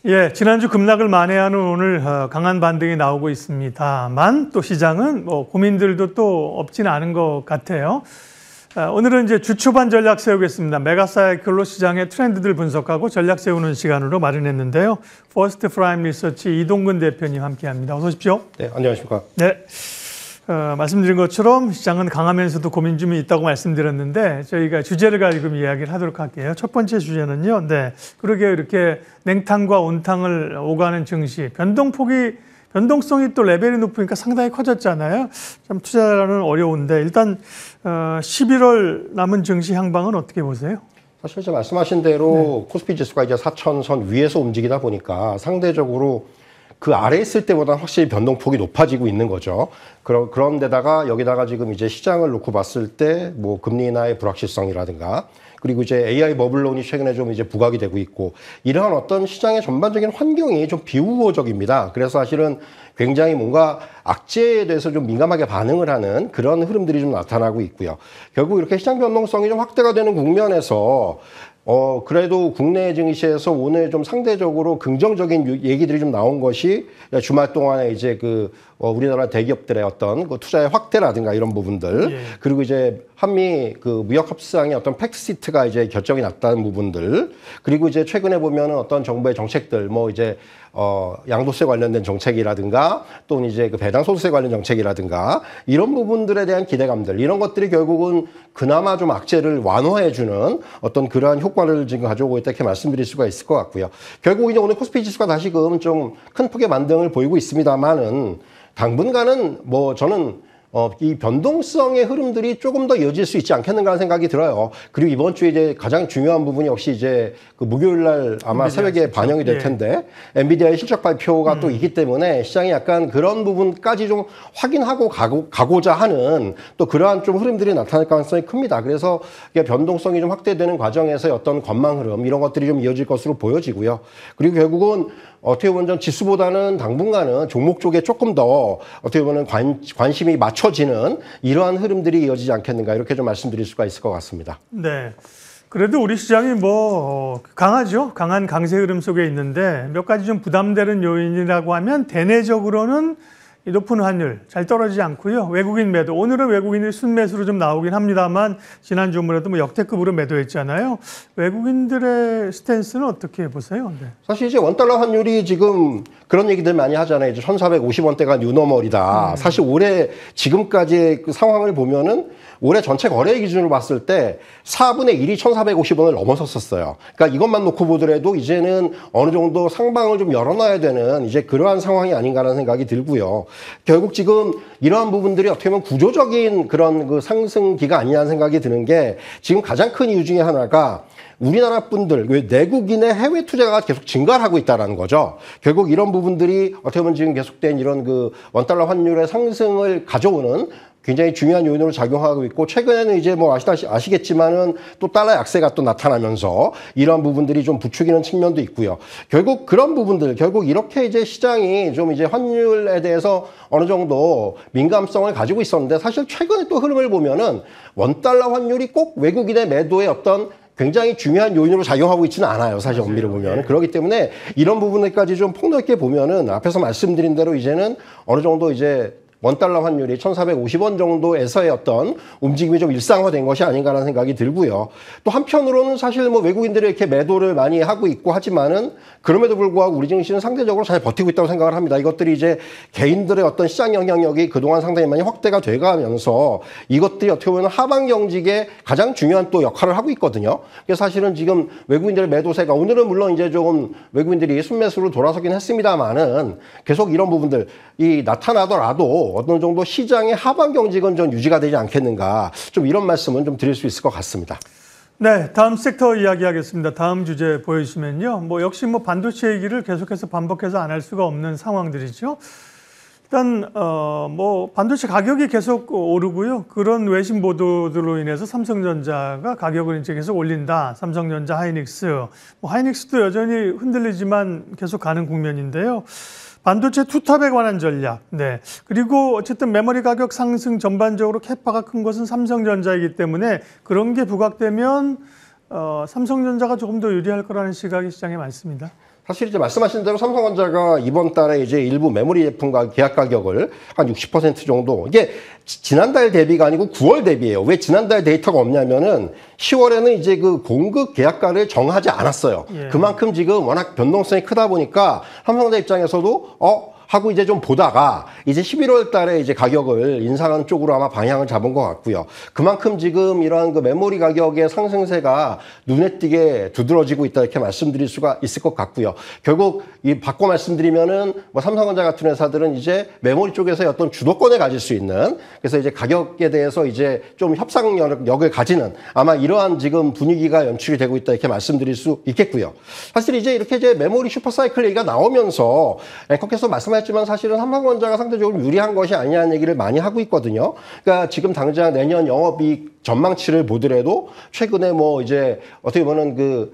예, 지난주 급락을 만회한 후 오늘 강한 반등이 나오고 있습니다만 또 시장은 고민들도 또 없지는 않은 것 같아요. 오늘은 이제 주 초반 전략 세우겠습니다. 메가사이클로 시장의 트렌드들 분석하고 전략 세우는 시간으로 마련했는데요. 퍼스트 프라임 리서치 이동근 대표님 함께합니다. 어서 오십시오. 네, 안녕하십니까. 네. 말씀드린 것처럼 시장은 강하면서도 고민 좀 있다고 말씀드렸는데 저희가 주제를 가지고 이야기를 하도록 할게요. 첫 번째 주제는요. 네, 그러게 이렇게 냉탕과 온탕을 오가는 증시, 변동성이 또 레벨이 높으니까 상당히 커졌잖아요. 참 투자는 어려운데 일단 11월 남은 증시 향방은 어떻게 보세요? 사실 이제 말씀하신 대로 코스피 지수가 이제 4,000선 위에서 움직이다 보니까 상대적으로 그 아래에 있을 때보다 확실히 변동폭이 높아지고 있는 거죠. 그런데다가 여기다가 지금 이제 시장을 놓고 봤을 때 뭐 금리 인하의 불확실성이라든가 그리고 이제 AI 버블론이 최근에 좀 이제 부각이 되고 있고 이러한 어떤 시장의 전반적인 환경이 좀 비우호적입니다. 그래서 사실은 굉장히 뭔가 악재에 대해서 좀 민감하게 반응을 하는 그런 흐름들이 좀 나타나고 있고요. 결국 이렇게 시장 변동성이 좀 확대가 되는 국면에서 그래도 국내 증시에서 오늘 좀 상대적으로 긍정적인 얘기들이 좀 나온 것이 주말 동안에 이제 우리나라 대기업들의 어떤 그 투자의 확대라든가 이런 부분들, 예. 그리고 이제 한미 그 무역 협상의 어떤 팩시트가 이제 결정이 났다는 부분들, 그리고 이제 최근에 보면은 어떤 정부의 정책들, 뭐 이제 양도세 관련된 정책이라든가 또는 이제 그 배당 소득세 관련 정책이라든가 이런 부분들에 대한 기대감들, 이런 것들이 결국은 그나마 좀 악재를 완화해주는 어떤 그러한 효과를 지금 가져오고 있다 이렇게 말씀드릴 수가 있을 것 같고요. 결국 이제 오늘 코스피 지수가 다시금 좀 큰 폭의 반등을 보이고 있습니다만은 당분간은 뭐 저는 이 변동성의 흐름들이 조금 더 이어질 수 있지 않겠는가 하는 생각이 들어요. 그리고 이번 주에 이제 가장 중요한 부분이 역시 이제 그 목요일 날 아마 새벽에 반영이 될 텐데, 예. 엔비디아의 실적 발표가 또 있기 때문에 시장이 약간 그런 부분까지 좀 확인하고 가고자 하는 또 그러한 좀 흐름들이 나타날 가능성이 큽니다. 그래서 변동성이 좀 확대되는 과정에서의 어떤 관망 흐름 이런 것들이 좀 이어질 것으로 보여지고요. 그리고 결국은 어떻게 보면 지수보다는 당분간은 종목 쪽에 조금 더 어떻게 보면 관심이 맞춰지는 이러한 흐름들이 이어지지 않겠는가 이렇게 좀 말씀드릴 수가 있을 것 같습니다. 네. 그래도 우리 시장이 강하죠. 강한 강세 흐름 속에 있는데 몇 가지 좀 부담되는 요인이라고 하면 대내적으로는 이 높은 환율 잘 떨어지지 않고요. 외국인 매도. 오늘은 외국인이 순매수로 좀 나오긴 합니다만 지난주물에도 역대급으로 매도했잖아요. 외국인들의 스탠스는 어떻게 보세요? 네. 사실 이제 원달러 환율이 지금 그런 얘기들 많이 하잖아요. 이제 1,450원대가 뉴노멀이다. 사실 올해 지금까지의 그 상황을 보면은 올해 전체 거래 기준으로 봤을 때 4분의 1이 1,450원을 넘어섰었어요. 그러니까 이것만 놓고 보더라도 이제는 어느 정도 상방을 좀 열어놔야 되는 이제 그러한 상황이 아닌가라는 생각이 들고요. 결국 지금 이러한 부분들이 어떻게 보면 구조적인 그런 그 상승기가 아니냐는 생각이 드는 게 지금 가장 큰 이유 중에 하나가 우리나라 분들, 내국인의 해외 투자가 계속 증가를 하고 있다는 거죠. 결국 이런 부분들이 어떻게 보면 지금 계속된 이런 그 원달러 환율의 상승을 가져오는 굉장히 중요한 요인으로 작용하고 있고, 최근에는 이제 뭐 아시겠지만은 또 달러 약세가 또 나타나면서 이러한 부분들이 좀 부추기는 측면도 있고요. 결국 그런 부분들, 결국 이렇게 이제 시장이 좀 이제 환율에 대해서 어느 정도 민감성을 가지고 있었는데, 사실 최근에 또 흐름을 보면은 원달러 환율이 꼭 외국인의 매도의 어떤 굉장히 중요한 요인으로 작용하고 있지는 않아요. 사실 엄밀히 보면. 그렇기 때문에 이런 부분까지 좀 폭넓게 보면은 앞에서 말씀드린 대로 이제는 어느 정도 이제 원달러 환율이 1,450원 정도에서의 어떤 움직임이 좀 일상화된 것이 아닌가라는 생각이 들고요. 또 한편으로는 사실 뭐 외국인들이 이렇게 매도를 많이 하고 있고 하지만은 그럼에도 불구하고 우리 증시는 상대적으로 잘 버티고 있다고 생각을 합니다. 이것들이 이제 개인들의 어떤 시장 영향력이 그동안 상당히 많이 확대가 돼가면서 이것들이 어떻게 보면 하방 경직에 가장 중요한 또 역할을 하고 있거든요. 그래서 사실은 지금 외국인들의 매도세가 오늘은 물론 이제 조금 외국인들이 순매수로 돌아서긴 했습니다만은 계속 이런 부분들 나타나더라도 어느 정도 시장의 하방 경직은 좀 유지가 되지 않겠는가, 좀 이런 말씀은 좀 드릴 수 있을 것 같습니다. 네, 다음 섹터 이야기하겠습니다. 다음 주제 보여주시면요. 역시 반도체 얘기를 계속해서 반복해서 안 할 수가 없는 상황들이죠. 일단 반도체 가격이 계속 오르고요. 그런 외신 보도들로 인해서 삼성전자가 가격을 이제 계속 올린다. 삼성전자, 하이닉스. 하이닉스도 여전히 흔들리지만 계속 가는 국면인데요. 반도체 투탑에 관한 전략. 네. 그리고 어쨌든 메모리 가격 상승 전반적으로 캐파가 큰 것은 삼성전자이기 때문에 그런 게 부각되면 삼성전자가 조금 더 유리할 거라는 시각이 시장에 많습니다. 사실 이제 말씀하신 대로 삼성전자가 이번 달에 이제 일부 메모리 제품과 계약 가격을 한 60% 정도, 이게 지난달 대비가 아니고 9월 대비예요. 왜 지난달 데이터가 없냐면은 10월에는 이제 그 공급 계약가를 정하지 않았어요. 예. 그만큼 지금 워낙 변동성이 크다 보니까 삼성전자 입장에서도 하고 이제 좀 보다가 이제 11월 달에 이제 가격을 인상하는 쪽으로 아마 방향을 잡은 것 같고요. 그만큼 지금 이러한 그 메모리 가격의 상승세가 눈에 띄게 두드러지고 있다, 이렇게 말씀드릴 수가 있을 것 같고요. 결국 이 바꿔 말씀드리면은 뭐 삼성전자 같은 회사들은 이제 메모리 쪽에서의 어떤 주도권을 가질 수 있는, 그래서 이제 가격에 대해서 이제 좀 협상력을 가지는 아마 이러한 지금 분위기가 연출이 되고 있다, 이렇게 말씀드릴 수 있겠고요. 사실 이제 이렇게 이제 메모리 슈퍼사이클 얘기가 나오면서 앵커께서 말씀하셨지만 사실은 삼성전자가 상대적으로 유리한 것이 아니냐는 얘기를 많이 하고 있거든요. 그러니까 지금 당장 내년 영업이익 전망치를 보더라도 최근에 뭐 이제 어떻게 보면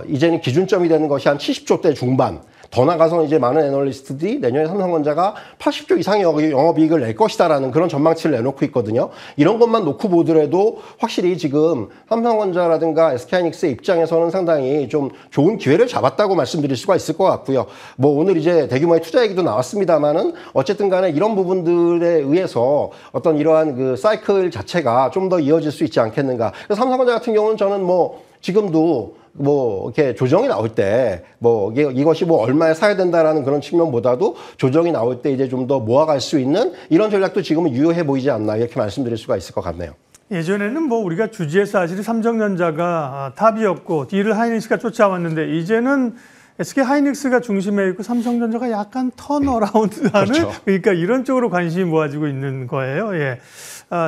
이제는 기준점이 되는 것이 한 70조대 중반. 더 나가서는 이제 많은 애널리스트들이 내년에 삼성전자가 80조 이상의 영업이익을 낼 것이다라는 그런 전망치를 내놓고 있거든요. 이런 것만 놓고 보더라도 확실히 지금 삼성전자라든가 SK하이닉스의 입장에서는 상당히 좀 좋은 기회를 잡았다고 말씀드릴 수가 있을 것 같고요. 뭐 오늘 이제 대규모의 투자 얘기도 나왔습니다만은 어쨌든 간에 이런 부분들에 의해서 어떤 이러한 그 사이클 자체가 좀 더 이어질 수 있지 않겠는가. 그래서 삼성전자 같은 경우는 저는 뭐 지금도 뭐 이렇게 조정이 나올 때 뭐 이것이 뭐 얼마에 사야 된다라는 그런 측면보다도 조정이 나올 때 이제 좀 더 모아갈 수 있는 이런 전략도 지금은 유효해 보이지 않나, 이렇게 말씀드릴 수가 있을 것 같네요. 예전에는 뭐 우리가 주지에서 사실 삼성전자가 탑이었고 뒤를 하이닉스가 쫓아왔는데 이제는 SK하이닉스가 중심에 있고 삼성전자가 약간 턴어라운드하는, 그렇죠. 그러니까 이런 쪽으로 관심이 모아지고 있는 거예요. 예.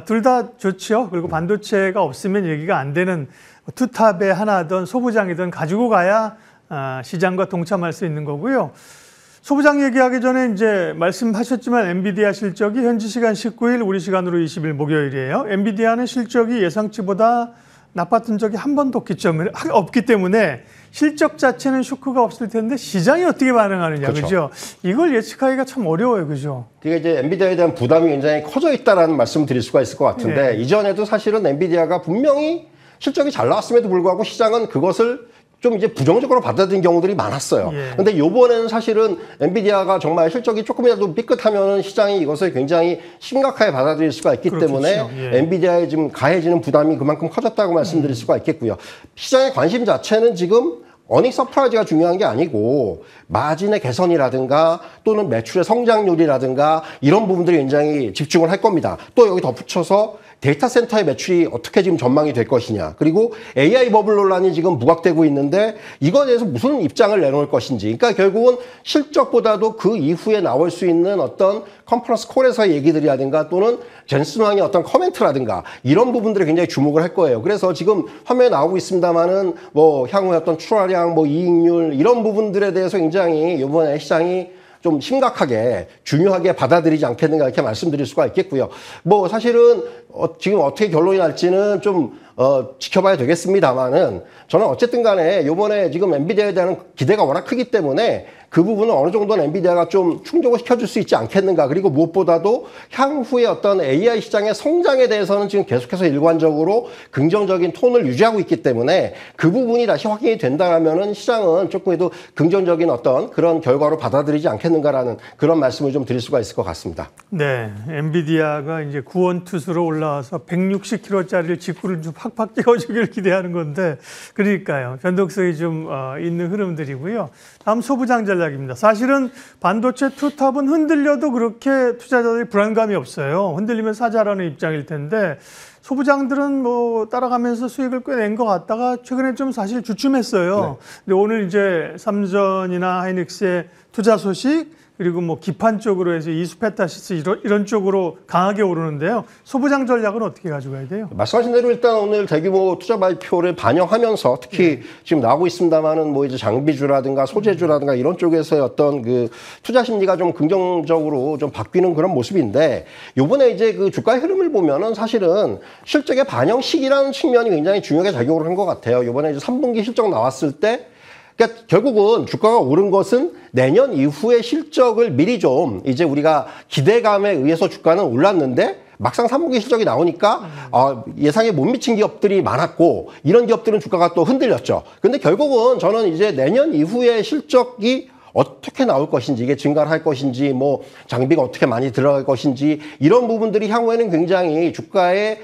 둘 다 좋죠. 그리고 반도체가 없으면 얘기가 안 되는 투탑에 하나든 소부장이든 가지고 가야 시장과 동참할 수 있는 거고요. 소부장 얘기하기 전에 이제 말씀하셨지만 엔비디아 실적이 현지 시간 19일, 우리 시간으로 20일 목요일이에요. 엔비디아는 실적이 예상치보다 나빴던 적이 한 번도 없기 때문에 실적 자체는 쇼크가 없을 텐데 시장이 어떻게 반응하느냐, 그렇죠. 그죠? 이걸 예측하기가 참 어려워요, 그죠? 이게 이제 엔비디아에 대한 부담이 굉장히 커져 있다라는 말씀을 드릴 수가 있을 것 같은데, 이전에도 사실은 엔비디아가 분명히 실적이 잘 나왔음에도 불구하고 시장은 그것을 좀 이제 부정적으로 받아들인 경우들이 많았어요. 근데 요번에는 사실은 엔비디아가 정말 실적이 조금이라도 삐끗하면 시장이 이것을 굉장히 심각하게 받아들일 수가 있기 그렇겠죠. 때문에 엔비디아에 지금 가해지는 부담이 그만큼 커졌다고 말씀드릴 수가 있겠고요. 시장의 관심 자체는 지금 어닝 서프라이즈가 중요한 게 아니고 마진의 개선이라든가 또는 매출의 성장률이라든가 이런 부분들이 굉장히 집중을 할 겁니다. 또 여기 덧붙여서 데이터 센터의 매출이 어떻게 지금 전망이 될 것이냐, 그리고 AI 버블 논란이 지금 부각되고 있는데 이거에 대해서 무슨 입장을 내놓을 것인지, 그러니까 결국은 실적보다도 그 이후에 나올 수 있는 어떤 컨퍼런스 콜에서의 얘기들이라든가 또는 젠슨 왕의 어떤 커멘트라든가 이런 부분들에 굉장히 주목을 할 거예요. 그래서 지금 화면에 나오고 있습니다만은 뭐 향후의 어떤 출하량, 뭐 이익률 이런 부분들에 대해서 굉장히 이번에 시장이 좀 심각하게 중요하게 받아들이지 않겠는가, 이렇게 말씀드릴 수가 있겠고요. 뭐 사실은 지금 어떻게 결론이 날지는 좀 지켜봐야 되겠습니다만은 저는 어쨌든 간에 이번에 지금 엔비디아에 대한 기대가 워낙 크기 때문에 그 부분은 어느 정도는 엔비디아가 좀 충족을 시켜줄 수 있지 않겠는가. 그리고 무엇보다도 향후의 어떤 AI 시장의 성장에 대해서는 지금 계속해서 일관적으로 긍정적인 톤을 유지하고 있기 때문에 그 부분이 다시 확인이 된다면은 시장은 조금이라도 긍정적인 어떤 그런 결과로 받아들이지 않겠는가라는 그런 말씀을 좀 드릴 수가 있을 것 같습니다. 네, 엔비디아가 이제 구원투수로 올라와서 160kg짜리 직구를 좀 팍팍 찍어주기를 기대하는 건데, 그러니까요, 변동성이 좀 있는 흐름들이고요. 다음 소부장 전략입니다. 사실은 반도체 투탑은 흔들려도 그렇게 투자자들이 불안감이 없어요. 흔들리면 사자라는 입장일 텐데 소부장들은 뭐 따라가면서 수익을 꽤 낸 것 같다가 최근에 좀 사실 주춤했어요. 근데 오늘 이제 삼전이나 하이닉스의 투자 소식, 그리고 뭐 기판 쪽으로 해서 이수페타시스 이런 쪽으로 강하게 오르는데요. 소부장 전략은 어떻게 가져가야 돼요? 말씀하신 대로 일단 오늘 대규모 투자 발표를 반영하면서 특히 지금 나오고 있습니다만은 뭐 이제 장비주라든가 소재주라든가 이런 쪽에서의 어떤 그 투자 심리가 좀 긍정적으로 좀 바뀌는 그런 모습인데, 요번에 이제 그 주가의 흐름을 보면은 사실은 실적의 반영 시기라는 측면이 굉장히 중요하게 작용을 한 것 같아요. 요번에 이제 3분기 실적 나왔을 때 그러니까 결국은 주가가 오른 것은 내년 이후의 실적을 미리 좀 이제 우리가 기대감에 의해서 주가는 올랐는데 막상 3분기 실적이 나오니까 예상에 못 미친 기업들이 많았고 이런 기업들은 주가가 또 흔들렸죠. 근데 결국은 저는 이제 내년 이후에 실적이 어떻게 나올 것인지, 이게 증가를 할 것인지, 뭐 장비가 어떻게 많이 들어갈 것인지 이런 부분들이 향후에는 굉장히 주가에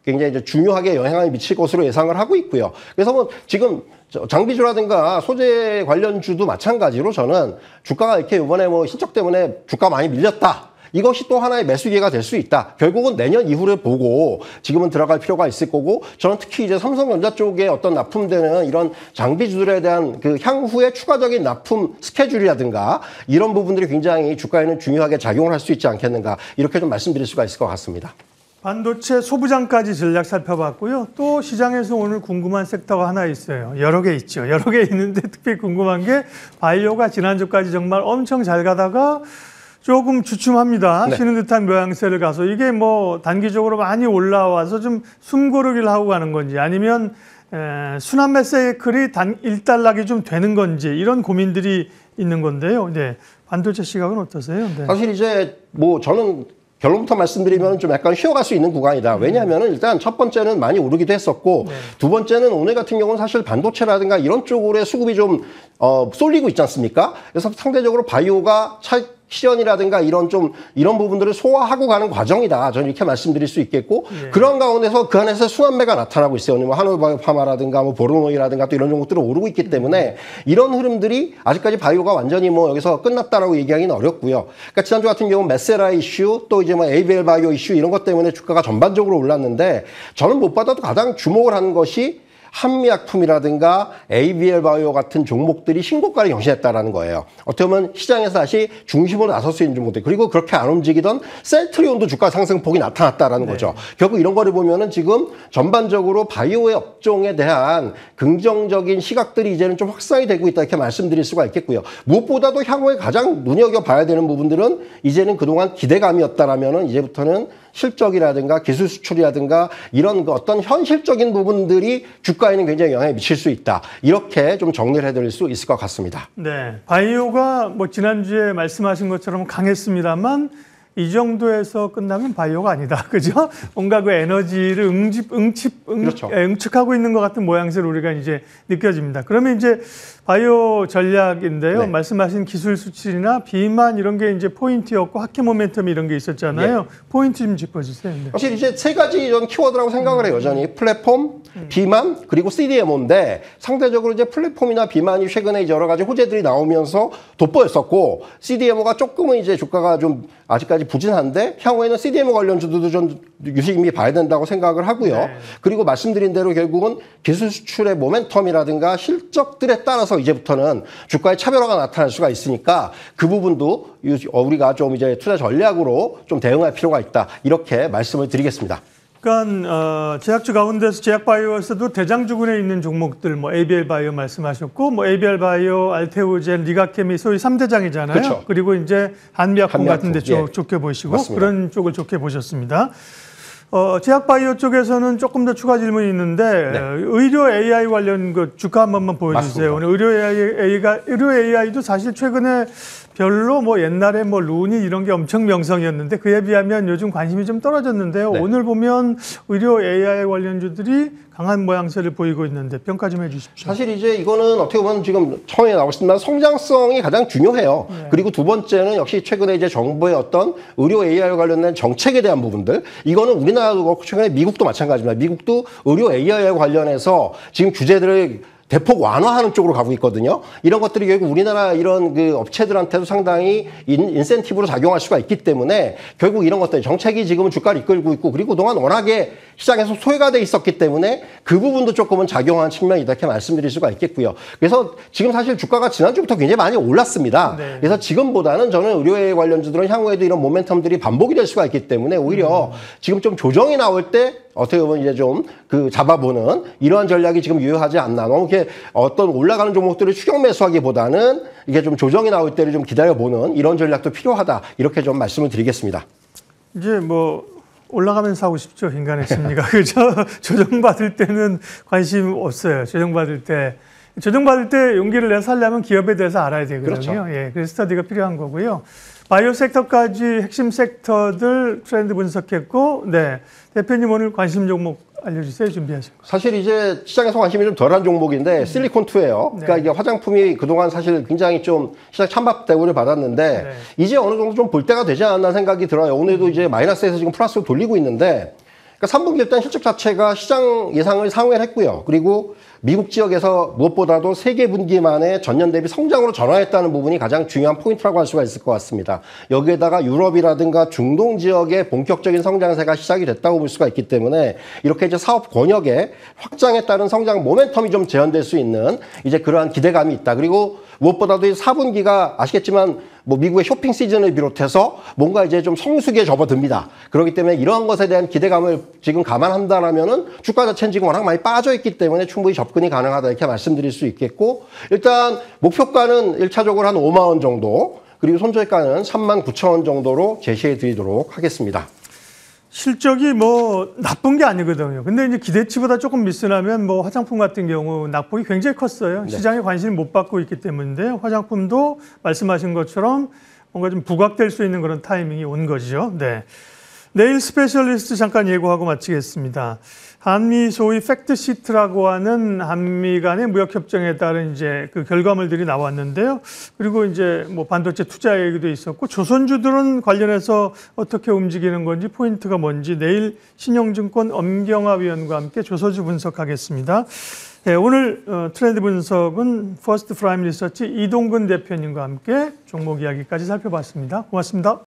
굉장히 이제 중요하게 영향을 미칠 것으로 예상을 하고 있고요. 그래서 뭐 지금 장비주라든가 소재 관련주도 마찬가지로 저는 주가가 이렇게 이번에 뭐 실적 때문에 주가 많이 밀렸다. 이것이 또 하나의 매수 기회가 될 수 있다. 결국은 내년 이후를 보고 지금은 들어갈 필요가 있을 거고, 저는 특히 이제 삼성전자 쪽에 어떤 납품되는 이런 장비주들에 대한 그 향후의 추가적인 납품 스케줄이라든가 이런 부분들이 굉장히 주가에는 중요하게 작용을 할 수 있지 않겠는가, 이렇게 좀 말씀드릴 수가 있을 것 같습니다. 반도체 소부장까지 전략 살펴봤고요. 또 시장에서 오늘 궁금한 섹터가 하나 있어요. 여러 개 있죠. 여러 개 있는데 특히 궁금한 게 바이오가 지난주까지 정말 엄청 잘 가다가 조금 주춤합니다. 네. 쉬는 듯한 모양새를 가서 이게 뭐 단기적으로 많이 올라와서 좀 숨고르기를 하고 가는 건지, 아니면 순환 매세이클이 일단락이 좀 되는 건지, 이런 고민들이 있는 건데요. 네. 반도체 시각은 어떠세요? 네. 사실 이제 뭐 저는 결론부터 말씀드리면 좀 약간 쉬어갈 수 있는 구간이다. 왜냐하면 일단 첫 번째는 많이 오르기도 했었고, 네. 두 번째는 오늘 같은 경우는 사실 반도체라든가 이런 쪽으로의 수급이 좀 쏠리고 있지 않습니까? 그래서 상대적으로 바이오가 시연이라든가 이런 부분들을 소화하고 가는 과정이다. 저는 이렇게 말씀드릴 수 있겠고, 예. 그런 가운데서 그 안에서 순환매가 나타나고 있어요. 뭐 한올바이오파마라든가 뭐 보르노이라든가 또 이런 종목들은 오르고 있기 때문에 이런 흐름들이 아직까지 바이오가 완전히 뭐 여기서 끝났다라고 얘기하기는 어렵고요. 그러니까 지난주 같은 경우는 메세라 이슈, 또 이제 뭐 ABL 바이오 이슈 이런 것 때문에 주가가 전반적으로 올랐는데, 저는 못 받아도 가장 주목을 하는 것이 한미약품이라든가 ABL 바이오 같은 종목들이 신고가를 경신했다라는 거예요. 어떻게 보면 시장에서 다시 중심으로 나설 수 있는 종목들, 그리고 그렇게 안 움직이던 셀트리온도 주가 상승폭이 나타났다라는 거죠. 결국 이런 거를 보면은 지금 전반적으로 바이오의 업종에 대한 긍정적인 시각들이 이제는 좀 확산이 되고 있다, 이렇게 말씀드릴 수가 있겠고요. 무엇보다도 향후에 가장 눈여겨봐야 되는 부분들은 이제는 그동안 기대감이었다라면은 이제부터는 실적이라든가 기술 수출이라든가 이런 그 어떤 현실적인 부분들이 주가에는 굉장히 영향을 미칠 수 있다. 이렇게 좀 정리를 해드릴 수 있을 것 같습니다. 네, 바이오가 뭐 지난주에 말씀하신 것처럼 강했습니다만 이 정도에서 끝나면 바이오가 아니다. 그죠? 뭔가 그 에너지를 그렇죠. 응축하고 있는 것 같은 모양새로 우리가 이제 느껴집니다. 그러면 이제 바이오 전략인데요. 네. 말씀하신 기술 수출이나 비만 이런 게 이제 포인트였고 하키 모멘텀 이런 게 있었잖아요. 포인트 좀 짚어주세요. 네. 사실 이제 세 가지 이런 키워드라고 생각을 해요. 여전히 플랫폼, 비만, 그리고 CDMO인데 상대적으로 이제 플랫폼이나 비만이 최근에 이제 여러 가지 호재들이 나오면서 돋보였었고, CDMO가 조금은 이제 주가가 좀 아직까지 부진한데 향후에는 CDMO 관련주들도 좀 유심히 봐야 된다고 생각을 하고요. 네. 그리고 말씀드린 대로 결국은 기술 수출의 모멘텀이라든가 실적들에 따라서 이제부터는 주가의 차별화가 나타날 수가 있으니까 그 부분도 우리가 좀 이제 투자 전략으로 좀 대응할 필요가 있다, 이렇게 말씀을 드리겠습니다. 그러니까 제약주 가운데서 제약바이오에서도 대장주군에 있는 종목들, 뭐 ABL 바이오 말씀하셨고, 뭐 ABL 바이오, 알테오젠, 리가케미 소위 3대장이잖아요. 그렇죠. 그리고 이제 한미약품 같은 데 예. 좋게 보시고 맞습니다. 그런 쪽을 좋게 보셨습니다. 제약바이오 쪽에서는 조금 더 추가 질문이 있는데, 네. 의료 AI 관련 그 주가 한 번만 보여주세요. 맞습니다. 오늘 의료 AI도 사실 최근에 별로 뭐 옛날에 뭐 루니 이런 게 엄청 명성이었는데 그에 비하면 요즘 관심이 좀 떨어졌는데요. 네. 오늘 보면 의료 AI 관련주들이 강한 모양새를 보이고 있는데 평가 좀 해주십시오. 사실 이제 이거는 어떻게 보면 지금 처음에 나오셨지만 성장성이 가장 중요해요. 네. 그리고 두 번째는 역시 최근에 이제 정부의 어떤 의료 AI 관련된 정책에 대한 부분들, 이거는 우리나라도 그렇고 최근에 미국도 마찬가지입니다. 미국도 의료 AI 관련해서 지금 규제들을 대폭 완화하는 쪽으로 가고 있거든요. 이런 것들이 결국 우리나라 이런 그 업체들한테도 상당히 인센티브로 작용할 수가 있기 때문에 결국 이런 것들, 정책이 지금은 주가를 이끌고 있고, 그리고 그동안 워낙에 시장에서 소외가 돼 있었기 때문에 그 부분도 조금은 작용하는 측면이 이렇게 말씀드릴 수가 있겠고요. 그래서 지금 사실 주가가 지난주부터 굉장히 많이 올랐습니다. 네. 그래서 지금보다는 저는 의료의 관련주들은 향후에도 이런 모멘텀들이 반복이 될 수가 있기 때문에 오히려 지금 좀 조정이 나올 때 어떻게 보면 이제 좀 그 잡아보는 이러한 전략이 지금 유효하지 않나. 너무 이렇게 어떤 올라가는 종목들을 추격 매수하기보다는 이게 좀 조정이 나올 때를 좀 기다려보는 이런 전략도 필요하다. 이렇게 좀 말씀을 드리겠습니다. 이제 뭐 올라가면서 하고 싶죠, 인간의 심리가. 그죠? 조정받을 때는 관심 없어요. 조정받을 때 용기를 내서 하려면 기업에 대해서 알아야 되거든요. 그렇죠. 예, 그래서 스터디가 필요한 거고요. 바이오 섹터까지 핵심 섹터들 트렌드 분석했고, 네. 대표님 오늘 관심 종목 알려주세요. 준비하시고. 사실 이제 시장에서 관심이 좀 덜한 종목인데 실리콘2예요. 그러니까 이게 화장품이 그동안 사실 굉장히 좀 시장 찬밥 대우를 받았는데 이제 어느 정도 좀 볼 때가 되지 않았나 생각이 들어요. 오늘도 이제 마이너스에서 지금 플러스로 돌리고 있는데 그러니까 3분기 일단 실적 자체가 시장 예상을 상회를 했고요. 그리고 미국 지역에서 무엇보다도 세계 분기 만에 전년 대비 성장으로 전환했다는 부분이 가장 중요한 포인트라고 할 수가 있을 것 같습니다. 여기에다가 유럽이라든가 중동 지역의 본격적인 성장세가 시작이 됐다고 볼 수가 있기 때문에 이렇게 이제 사업 권역의 확장에 따른 성장 모멘텀이 좀 재현될 수 있는 이제 그러한 기대감이 있다. 그리고 무엇보다도 이 4분기가 아시겠지만 뭐 미국의 쇼핑 시즌을 비롯해서 뭔가 이제 좀 성수기에 접어듭니다. 그렇기 때문에 이러한 것에 대한 기대감을 지금 감안한다라면은 주가 자체는 지금 워낙 많이 빠져 있기 때문에 충분히 접근이 가능하다 이렇게 말씀드릴 수 있겠고 일단 목표가는 1차적으로 한 5만 원 정도 그리고 손절가는 3만 9천 원 정도로 제시해 드리도록 하겠습니다. 실적이 뭐 나쁜 게 아니거든요. 근데 이제 기대치보다 조금 미스나면 뭐 화장품 같은 경우 낙폭이 굉장히 컸어요. 시장에 관심을 못 받고 있기 때문인데 화장품도 말씀하신 것처럼 뭔가 좀 부각될 수 있는 그런 타이밍이 온 거죠. 네. 내일 스페셜리스트 잠깐 예고하고 마치겠습니다. 한미 소위 팩트시트라고 하는 한미 간의 무역협정에 따른 이제 그 결과물들이 나왔는데요. 그리고 이제 뭐 반도체 투자 얘기도 있었고 조선주들은 관련해서 어떻게 움직이는 건지 포인트가 뭔지 내일 신영증권 엄경화 위원과 함께 조서주 분석하겠습니다. 네, 오늘 트렌드 분석은 퍼스트 프라임 리서치 이동근 대표님과 함께 종목 이야기까지 살펴봤습니다. 고맙습니다.